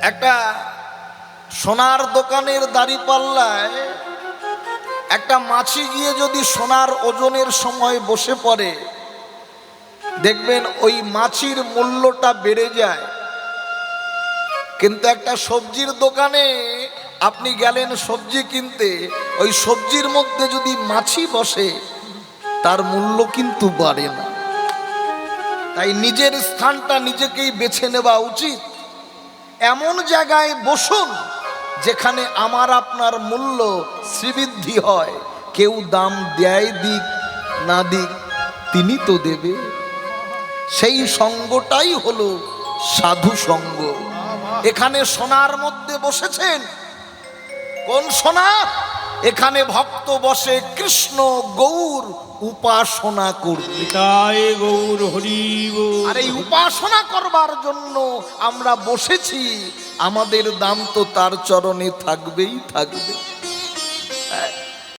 একটা সোনার দোকানের দাঁড়িপাল্লায় একটা মাছি গিয়ে যদি সোনার ওজনের সময় বসে পড়ে, দেখবেন ওই মাছির মূল্যটা বেড়ে যায়। কিন্তু একটা সবজির দোকানে আপনি গেলেন সবজি কিনতে, ওই সবজির মধ্যে যদি মাছি বসে তার মূল্য কিন্তু বাড়ে না। তাই নিজের স্থানটা নিজেকেই বেছে নেওয়া উচিত। এমন জায়গায় বসুন যেখানে আমার আপনার মূল্য শ্রীবৃদ্ধি হয়। কেউ দাম দেয় দিক না দিক, তিনি তো দেবে। সেই সঙ্গটাই হলো সাধু সঙ্গ। এখানে সোনার মধ্যে বসেছেন, কোন সোনা? এখানে ভক্ত বসে কৃষ্ণ গৌর উপাসনা করবে। গৌর হরি গৌর। আর এই উপাসনা করবার জন্য আমরা বসেছি, আমাদের দাম তো তার চরণে থাকবেই থাকবে।